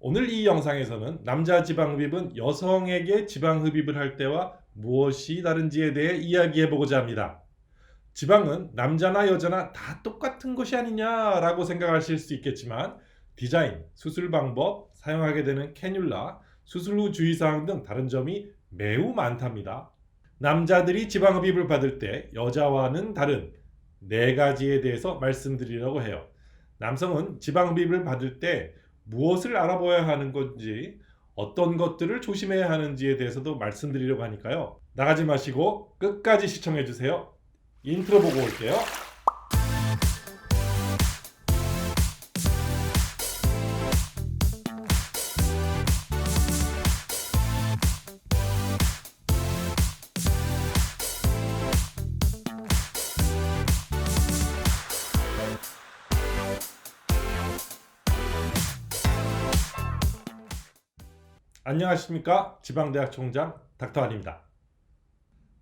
오늘 이 영상에서는 남자 지방흡입은 여성에게 지방흡입을 할 때와 무엇이 다른지에 대해 이야기해 보고자 합니다. 지방은 남자나 여자나 다 똑같은 것이 아니냐라고 생각하실 수 있겠지만 디자인, 수술 방법, 사용하게 되는 캐뉼라, 수술 후 주의사항 등 다른 점이 매우 많답니다. 남자들이 지방흡입을 받을 때 여자와는 다른 네 가지에 대해서 말씀드리려고 해요. 남성은 지방흡입을 받을 때 무엇을 알아봐야 하는 건지, 어떤 것들을 조심해야 하는지에 대해서도 말씀드리려고 하니까요. 나가지 마시고 끝까지 시청해 주세요. 인트로 보고 올게요. 안녕하십니까? 지방대학 총장 닥터한입니다.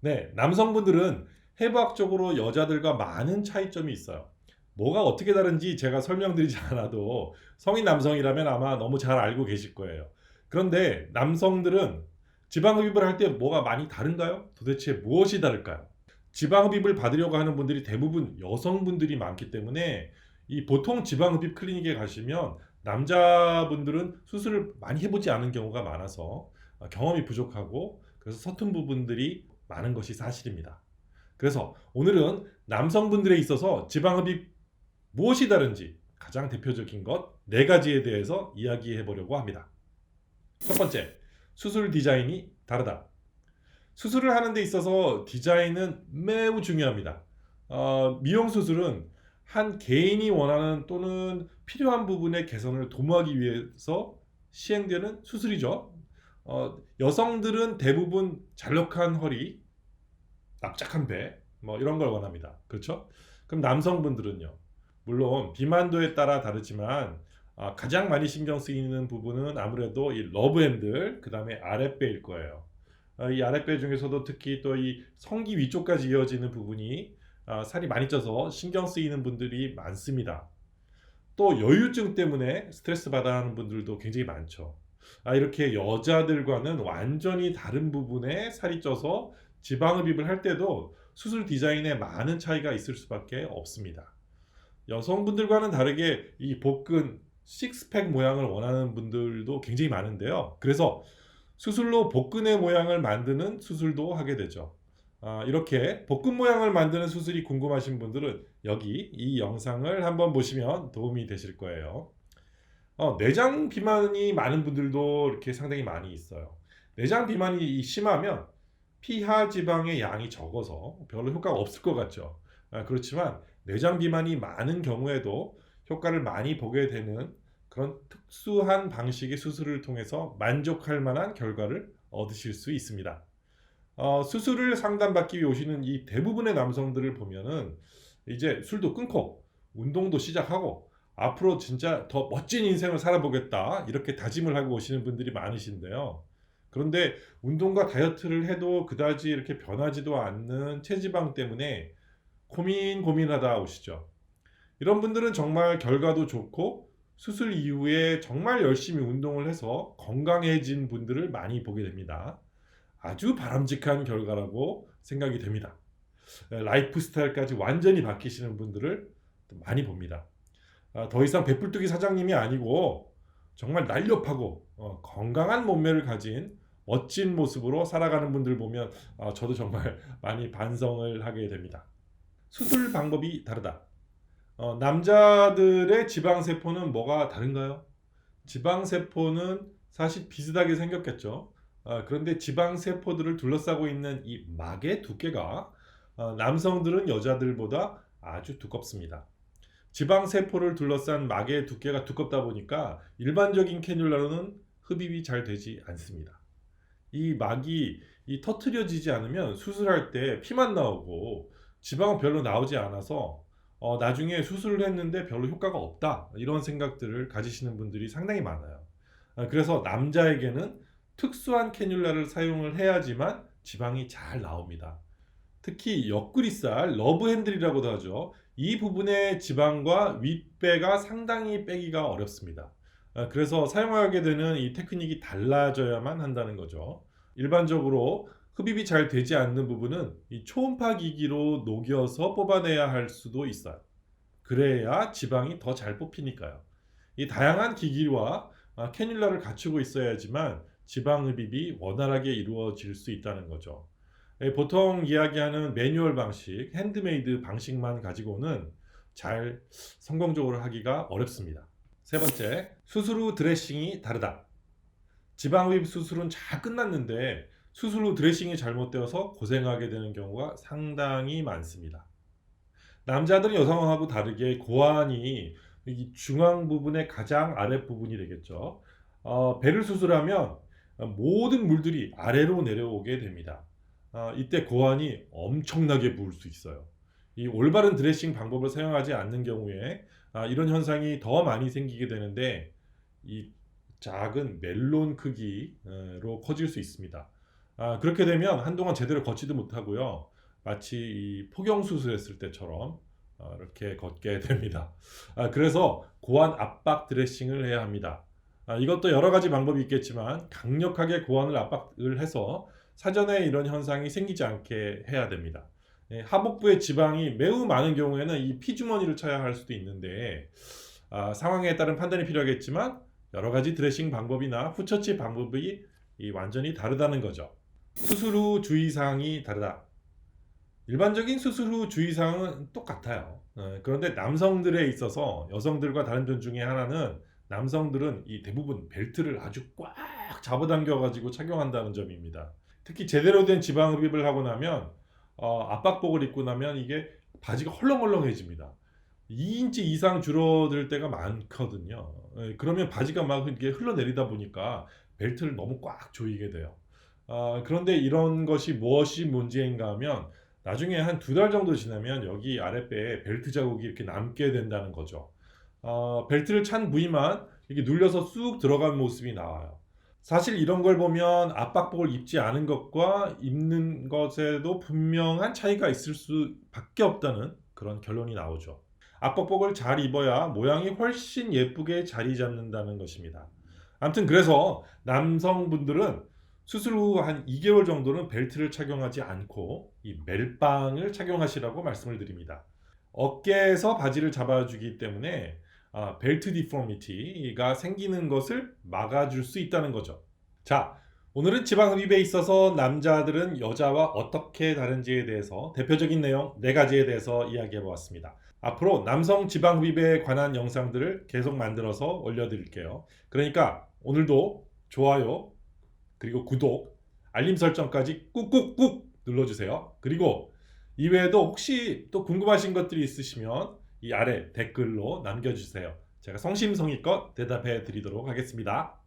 네, 남성분들은 해부학적으로 여자들과 많은 차이점이 있어요. 뭐가 어떻게 다른지 제가 설명드리지 않아도 성인 남성이라면 아마 너무 잘 알고 계실 거예요. 그런데 남성들은 지방흡입을 할 때 뭐가 많이 다른가요? 도대체 무엇이 다를까요? 지방흡입을 받으려고 하는 분들이 대부분 여성분들이 많기 때문에 이 보통 지방흡입 클리닉에 가시면 남자분들은 수술을 많이 해보지 않은 경우가 많아서 경험이 부족하고 그래서 서툰 부분들이 많은 것이 사실입니다. 그래서 오늘은 남성분들에 있어서 지방흡입 무엇이 다른지 가장 대표적인 것 네 가지에 대해서 이야기해 보려고 합니다. 첫 번째, 수술 디자인이 다르다. 수술을 하는 데 있어서 디자인은 매우 중요합니다. 미용 수술은 한 개인이 원하는 또는 필요한 부분의 개선을 도모하기 위해서 시행되는 수술이죠. 여성들은 대부분 잘록한 허리, 납작한 배, 뭐 이런 걸 원합니다. 그렇죠? 그럼 남성분들은요. 물론 비만도에 따라 다르지만 가장 많이 신경 쓰이는 부분은 아무래도 이 러브 핸들, 그 다음에 아랫배일 거예요. 이 아랫배 중에서도 특히 또 이 성기 위쪽까지 이어지는 부분이 살이 많이 쪄서 신경 쓰이는 분들이 많습니다. 또 여유증 때문에 스트레스 받아 하는 분들도 굉장히 많죠. 이렇게 여자들과는 완전히 다른 부분에 살이 쪄서 지방흡입을 할 때도 수술 디자인에 많은 차이가 있을 수밖에 없습니다. 여성분들과는 다르게 이 복근, 식스팩 모양을 원하는 분들도 굉장히 많은데요. 그래서 수술로 복근의 모양을 만드는 수술도 하게 되죠. 이렇게 복근 모양을 만드는 수술이 궁금하신 분들은 여기 이 영상을 한번 보시면 도움이 되실 거예요. 내장 비만이 많은 분들도 이렇게 상당히 많이 있어요. 내장 비만이 심하면 피하 지방의 양이 적어서 별로 효과가 없을 것 같죠. 그렇지만 내장 비만이 많은 경우에도 효과를 많이 보게 되는 그런 특수한 방식의 수술을 통해서 만족할 만한 결과를 얻으실 수 있습니다. 수술을 상담받기 위해 오시는 이 대부분의 남성들을 보면은 이제 술도 끊고 운동도 시작하고 앞으로 진짜 더 멋진 인생을 살아보겠다 이렇게 다짐을 하고 오시는 분들이 많으신데요. 그런데 운동과 다이어트를 해도 그다지 이렇게 변하지도 않는 체지방 때문에 고민하다 오시죠. 이런 분들은 정말 결과도 좋고 수술 이후에 정말 열심히 운동을 해서 건강해진 분들을 많이 보게 됩니다. 아주 바람직한 결과라고 생각이 됩니다. 라이프 스타일까지 완전히 바뀌시는 분들을 많이 봅니다. 더 이상 배불뚝이 사장님이 아니고 정말 날렵하고 건강한 몸매를 가진 멋진 모습으로 살아가는 분들 보면 저도 정말 많이 반성을 하게 됩니다. 수술 방법이 다르다. 남자들의 지방세포는 뭐가 다른가요? 지방세포는 사실 비슷하게 생겼겠죠. 그런데 지방세포들을 둘러싸고 있는 이 막의 두께가 남성들은 여자들보다 아주 두껍습니다. 지방세포를 둘러싼 막의 두께가 두껍다 보니까 일반적인 캐뉼라로는 흡입이 잘 되지 않습니다. 이 막이 터트려지지 않으면 수술할 때 피만 나오고 지방은 별로 나오지 않아서 나중에 수술을 했는데 별로 효과가 없다 이런 생각들을 가지시는 분들이 상당히 많아요. 그래서 남자에게는 특수한 캐뉼라를 사용을 해야지만 지방이 잘 나옵니다. 특히 옆구리살, 러브 핸들이라고도 하죠. 이 부분의 지방과 윗배가 상당히 빼기가 어렵습니다. 그래서 사용하게 되는 이 테크닉이 달라져야만 한다는 거죠. 일반적으로 흡입이 잘 되지 않는 부분은 이 초음파 기기로 녹여서 뽑아내야 할 수도 있어요. 그래야 지방이 더 잘 뽑히니까요. 이 다양한 기기와 캐뉼라를 갖추고 있어야지만 지방 흡입이 원활하게 이루어질 수 있다는 거죠. 보통 이야기하는 매뉴얼 방식, 핸드메이드 방식만 가지고는 잘 성공적으로 하기가 어렵습니다. 세 번째, 수술 후 드레싱이 다르다. 지방 흡입 수술은 잘 끝났는데 수술 후 드레싱이 잘못되어서 고생하게 되는 경우가 상당히 많습니다. 남자들은 여성하고 다르게 고환이 이 중앙 부분의 가장 아랫부분이 되겠죠. 배를 수술하면 모든 물들이 아래로 내려오게 됩니다. 이때 고환이 엄청나게 부을 수 있어요. 이 올바른 드레싱 방법을 사용하지 않는 경우에 이런 현상이 더 많이 생기게 되는데 이 작은 멜론 크기로 커질 수 있습니다. 그렇게 되면 한동안 제대로 걷지도 못하고요. 마치 이 포경 수술했을 때처럼 이렇게 걷게 됩니다. 그래서 고환 압박 드레싱을 해야 합니다. 이것도 여러 가지 방법이 있겠지만 강력하게 고환을 압박을 해서 사전에 이런 현상이 생기지 않게 해야 됩니다. 하복부의 지방이 매우 많은 경우에는 이 피주머니를 쳐야 할 수도 있는데 상황에 따른 판단이 필요하겠지만 여러 가지 드레싱 방법이나 후처치 방법이 완전히 다르다는 거죠. 수술 후 주의사항이 다르다. 일반적인 수술 후 주의사항은 똑같아요. 그런데 남성들에 있어서 여성들과 다른 점 중에 하나는 남성들은 이 대부분 벨트를 아주 꽉 잡아당겨 가지고 착용한다는 점입니다. 특히 제대로 된 지방 흡입을 하고 나면 압박복을 입고 나면 이게 바지가 헐렁헐렁해집니다. 2인치 이상 줄어들 때가 많거든요. 그러면 바지가 막 이렇게 흘러내리다 보니까 벨트를 너무 꽉 조이게 돼요. 그런데 이런 것이 무엇이 문제인가 하면 나중에 한 2달 정도 지나면 여기 아랫배에 벨트 자국이 이렇게 남게 된다는 거죠. 벨트를 찬 부위만 이렇게 눌려서 쑥 들어간 모습이 나와요. 사실 이런 걸 보면 압박복을 입지 않은 것과 입는 것에도 분명한 차이가 있을 수밖에 없다는 그런 결론이 나오죠. 압박복을 잘 입어야 모양이 훨씬 예쁘게 자리 잡는다는 것입니다. 아무튼 그래서 남성분들은 수술 후 한 2개월 정도는 벨트를 착용하지 않고 이 멜빵을 착용하시라고 말씀을 드립니다. 어깨에서 바지를 잡아주기 때문에 벨트 디포미티가 생기는 것을 막아줄 수 있다는 거죠. 자, 오늘은 지방 흡입에 있어서 남자들은 여자와 어떻게 다른지에 대해서 대표적인 내용 4가지에 대해서 이야기해 보았습니다. 앞으로 남성 지방 흡입에 관한 영상들을 계속 만들어서 올려드릴게요. 그러니까 오늘도 좋아요, 그리고 구독, 알림 설정까지 꾹꾹꾹 눌러주세요. 그리고 이외에도 혹시 또 궁금하신 것들이 있으시면 이 아래 댓글로 남겨주세요. 제가 성심성의껏 대답해 드리도록 하겠습니다.